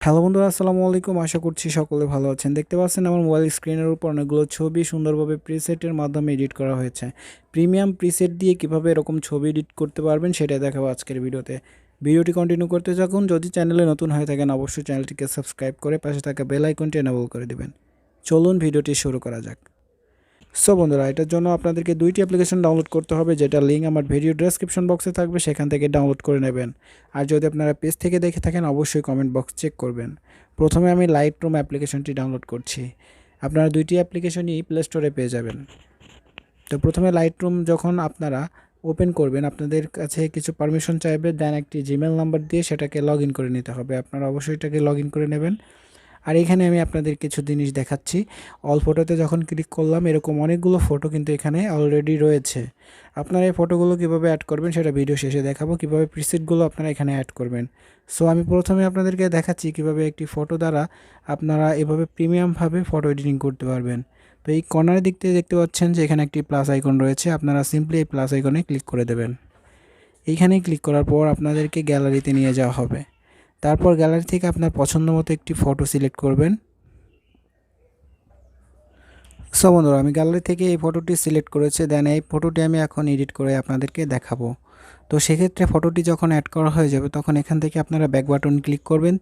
Hello বন্ধুরা, আসসালামু আলাইকুম। আশা করছি সকলে ভালো আছেন। দেখতে পাচ্ছেন আমার মোবাইল স্ক্রিনের উপর অনেকগুলো ছবি সুন্দরভাবে প্রিসেটের মাধ্যমে এডিট করা হয়েছে। প্রিমিয়াম প্রিসেট দিয়ে কিভাবে এরকম ছবি এডিট করতে পারবেন সেটা দেখাবো আজকের ভিডিওতে। ভিডিওটি কন্টিনিউ করতে থাকুন। যদি চ্যানেলে নতুন হয়ে থাকেন অবশ্যই চ্যানেলটিকে সাবস্ক্রাইব করে পাশে থাকা বেল আইকনটি এনেবল করে দেবেন। চলুন ভিডিওটি শুরু করা যাক। সো বন্ধুরা, এটার জন্য আপনাদেরকে দুইটি অ্যাপ্লিকেশন ডাউনলোড করতে হবে, যেটা লিঙ্ক আমার ভিডিও ডেসক্রিপশন বক্সে থাকবে, সেখান থেকে ডাউনলোড করে নেবেন। আর যদি আপনারা পেজ থেকে দেখে থাকেন অবশ্যই কমেন্ট বক্স চেক করবেন। প্রথমে আমি লাইটরুম অ্যাপ্লিকেশনটি ডাউনলোড করছি। আপনারা দুইটি অ্যাপ্লিকেশনই প্লে স্টোরে পেয়ে যাবেন। তো প্রথমে লাইটরুম যখন আপনারা ওপেন করবেন, আপনাদের কাছে কিছু পারমিশন চাইবে, দেন একটি জিমেল নাম্বার দিয়ে সেটাকে লগ ইন করে নিতে হবে। আপনারা অবশ্যই এটাকে লগ ইন করে নেবেন। আর এখানে আমি আপনাদের কিছু জিনিস দেখাচ্ছি। অল ফটোতে যখন ক্লিক করলাম এরকম অনেকগুলো ফটো কিন্তু এখানে অলরেডি রয়েছে। আপনারা এই ফটোগুলো কীভাবে অ্যাড করবেন সেটা ভিডিও শেষে দেখাবো, কীভাবে প্রিসেটগুলো আপনারা এখানে অ্যাড করবেন। সো আমি প্রথমে আপনাদেরকে দেখাচ্ছি কীভাবে একটি ফটো দ্বারা আপনারা এভাবে প্রিমিয়ামভাবে ফটো এডিটিং করতে পারবেন। তো এই কর্নারের দিক থেকে দেখতে পাচ্ছেন যে এখানে একটি প্লাস আইকন রয়েছে। আপনারা সিম্পলি এই প্লাস আইকনে ক্লিক করে দেবেন। এইখানে ক্লিক করার পর আপনাদেরকে গ্যালারিতে নিয়ে যাওয়া হবে। তারপর গ্যালারি থেকে আপনার পছন্দ মতো একটি ফটো সিলেক্ট করবেন। সো বন্ধুরা, আমি গ্যালারি থেকে এই ফটোটি সিলেক্ট করেছি। দেন এই ফটোটি আমি এখন এডিট করে আপনাদেরকে দেখাবো। তো সেক্ষেত্রে ফটোটি যখন অ্যাড করা হয়ে যাবে তখন এখান থেকে আপনারা ব্যাক বাটন ক্লিক করবেন।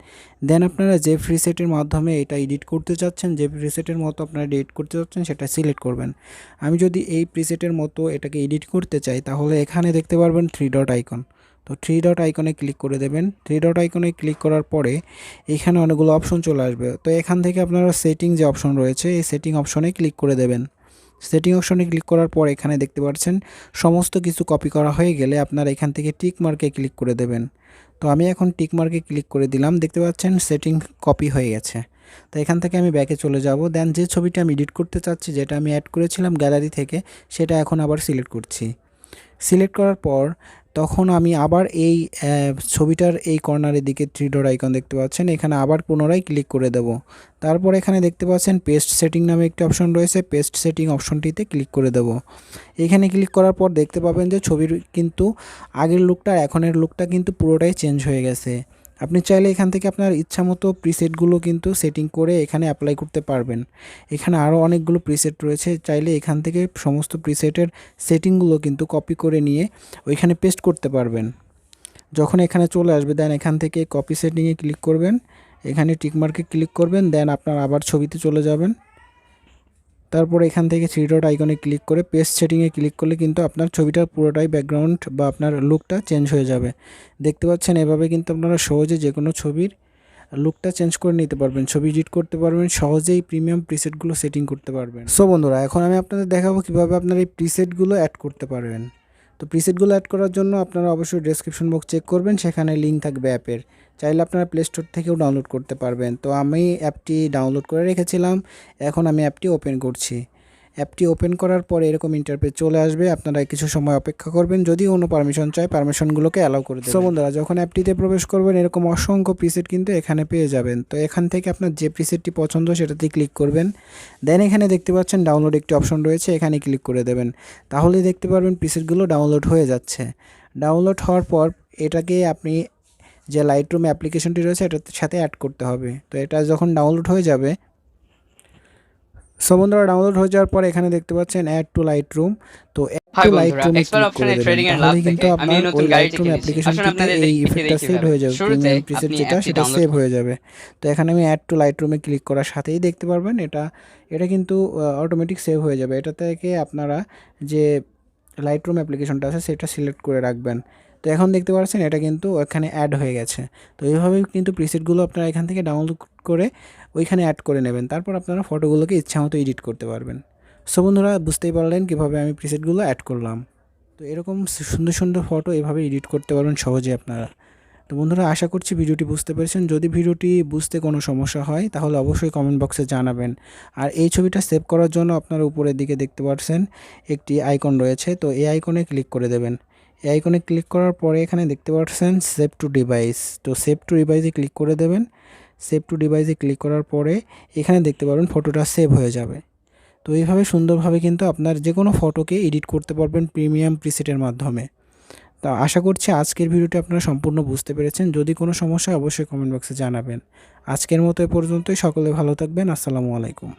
দেন আপনারা যে প্রিসেটের মাধ্যমে এটা এডিট করতে চাচ্ছেন, যে প্রিসেটের মতো আপনারা এডিট করতে চাচ্ছেন সেটা সিলেক্ট করবেন। আমি যদি এই প্রিসেটের মতো এটাকে এডিট করতে চাই তাহলে এখানে দেখতে পারবেন 3 ডট আইকন। তো 3 ডট আইকনে ক্লিক করে দেবেন। 3 ডট আইকনে ক্লিক করার পরে এখানে অনেকগুলো অপশন চলে আসবে। তো এখান থেকে আপনারা সেটিং যে অপশন রয়েছে এই সেটিং অপশনে ক্লিক করে দেবেন। সেটিং অপশনে ক্লিক করার পর এখানে দেখতে পাচ্ছেন সমস্ত কিছু কপি করা হয়ে গেলে আপনারা এখান থেকে টিক মার্কে ক্লিক করে দেবেন। তো আমি এখন টিক মার্কে ক্লিক করে দিলাম। দেখতে পাচ্ছেন সেটিং কপি হয়ে গেছে। তো এখান থেকে আমি ব্যাকে চলে যাব। দেন যে ছবিটা আমি এডিট করতে চাচ্ছি, যেটা আমি অ্যাড করেছিলাম গ্যালারি থেকে, সেটা এখন আবার সিলেক্ট করছি। সিলেক্ট করার পর তখন আমি আবার এই ছবিটার এই কর্নারের দিকে 3 ডট আইকন দেখতে পাচ্ছেন, এখানে আবার পুনরায় ক্লিক করে দেব। তারপর এখানে দেখতে পাচ্ছেন পেস্ট সেটিং নামে একটি অপশন রয়েছে, পেস্ট সেটিং অপশনটিতে ক্লিক করে দেব। এখানে ক্লিক করার পর দেখতে পাবেন যে ছবির কিন্তু আগের লুকটা আর এখনের লুকটা কিন্তু পুরোটাই চেঞ্জ হয়ে গেছে। আপনি চাইলে এখান থেকে আপনার ইচ্ছামতো প্রিসেটগুলো কিন্তু সেটিং করে এখানে অ্যাপ্লাই করতে পারবেন। এখানে আরও অনেকগুলো প্রিসেট রয়েছে, চাইলে এখান থেকে সমস্ত প্রিসেটের সেটিংগুলো কিন্তু কপি করে নিয়ে ওইখানে পেস্ট করতে পারবেন। যখন এখানে চলে আসবে দেন এখান থেকে কপি সেটিংয়ে ক্লিক করবেন, এখানে টিকমার্কে ক্লিক করবেন, দেন আপনার আবার ছবিতে চলে যাবেন। তারপর এখান থেকে 3 ডট আইকনে ক্লিক করে পেস্ট সেটিংয়ে ক্লিক করলে কিন্তু আপনার ছবিটার পুরোটাই ব্যাকগ্রাউন্ড বা আপনার লুকটা চেঞ্জ হয়ে যাবে। দেখতে পাচ্ছেন এভাবে কিন্তু আপনারা সহজে যে কোনো ছবির লুকটা চেঞ্জ করে নিতে পারবেন, ছবি এডিট করতে পারবেন, সহজেই প্রিমিয়াম প্রিসেটগুলো সেটিং করতে পারবেন। সো বন্ধুরা, এখন আমি আপনাদের দেখাবো কীভাবে আপনারা এই প্রিসেটগুলো অ্যাড করতে পারবেন। তো প্রিসেটগুলো অ্যাড করার জন্য আপনারা অবশ্যই ডেসক্রিপশন বক্স চেক করবেন, সেখানে লিঙ্ক থাকবে অ্যাপের। চাইলে আপনারা প্লে স্টোর থেকেও ডাউনলোড করতে পারবেন। তো আমি অ্যাপটি ডাউনলোড করে রেখেছিলাম, এখন আমি অ্যাপটি ওপেন করছি। অ্যাপটি ওপেন করার পরে এরকম ইন্টারফেস চলে আসবে। আপনারা কিছু সময় অপেক্ষা করবেন, যদি কোনো পারমিশন চায় পারমিশনগুলোকে অ্যালাউ করে দেবেন। সো বন্ধুরা, যখন অ্যাপটিতে প্রবেশ করবেন এরকম অসংখ্য প্রিসেট কিন্তু এখানে পেয়ে যাবেন। তো এখান থেকে আপনার যে প্রিসেটটি পছন্দ সেটাতে ক্লিক করবেন। দেন এখানে দেখতে পাচ্ছেন ডাউনলোড একটি অপশন রয়েছে, এখানে ক্লিক করে দেবেন। তাহলেই দেখতে পারবেন প্রিসেটগুলো ডাউনলোড হয়ে যাচ্ছে। ডাউনলোড হওয়ার পর এটাকে আপনি যে লাইটরুম অ্যাপ্লিকেশনটি রয়েছে এটার সাথে অ্যাড করতে হবে। তো এটা যখন ডাউনলোড হয়ে যাবে, সো বন্ধুরা, ডাউনলোড হয়ে যাওয়ার পর এখানে দেখতে পাচ্ছেন অ্যাড টু লাইটরুম। তো অ্যাড হাই টু বন্ধুরা, লাইটরুমে এক্সপার্ট ক্লিক করে অপশনে দেবেন, ট্রেডিং এর লাভ তাহলে কিন্তু থেকে আমি আপনার নতুন ওই গাড়িটি লাইটরুম কিনেছি। আসুন অ্যাপ্লিকেশনটিতে আপনাদের এই দেখিয়ে ইফেক্টটা দিই সেট কিভাবে। হয়ে যাবে, শুরুতে প্রিমিয়াম প্রিসেট আপনি যেটা অ্যাপটি সেটা ডাউনলোড সেভ করুন। হয়ে যাবে। তো এখানে আমি অ্যাড টু লাইটরুমে ক্লিক করার সাথেই দেখতে পারবেন এটা কিন্তু অটোমেটিক সেভ হয়ে যাবে। এটা থেকে আপনারা যে লাইটরুম অ্যাপ্লিকেশনটা আছে সেটা সিলেক্ট করে রাখবেন। তো এখন দেখতে পাচ্ছেন এটা কিন্তু এখানে অ্যাড হয়ে গেছে। তো এইভাবেই কিন্তু প্রিসেটগুলো আপনারা এখান থেকে ডাউনলোড করে ওইখানে অ্যাড করে নেবেন। তারপর আপনারা ফটোগুলোকে ইচ্ছামতো এডিট করতে পারবেন। সো বন্ধুরা, বুঝতেই পারলেন কীভাবে আমি প্রিসেটগুলো অ্যাড করলাম। তো এরকম সুন্দর সুন্দর ফটো এভাবে এডিট করতে পারবেন সহজে আপনারা। তো বন্ধুরা, আশা করছি ভিডিওটি বুঝতে পেরেছেন। যদি ভিডিওটি বুঝতে কোনো সমস্যা হয় তাহলে অবশ্যই কমেন্ট বক্সে জানাবেন। আর এই ছবিটা সেভ করার জন্য আপনারা উপরের দিকে দেখতে পাচ্ছেন একটি আইকন রয়েছে, তো এই আইকনে ক্লিক করে দেবেন। এই আইকনে ক্লিক করার পরে এখানে দেখতে পাচ্ছেন সেভ টু ডিভাইস, তো সেভ টু ডিভাইসে ক্লিক করে দেবেন। সেভ টু ডিভাইসে ক্লিক করার পরে এখানে দেখতে পারবেন ফটোটা সেভ হয়ে যাবে। তো এইভাবে সুন্দরভাবে কিন্তু আপনার যে কোনো ফটোকে এডিট করতে পারবেন প্রিমিয়াম প্রিসেটের মাধ্যমে। তো আশা করছি আজকের ভিডিওটি আপনারা সম্পূর্ণ বুঝতে পেরেছেন। যদি কোনো সমস্যা হয় অবশ্যই কমেন্ট বক্সে জানাবেন। আজকের মতো এ পর্যন্তই। সকলে ভালো থাকবেন। আসসালামু আলাইকুম।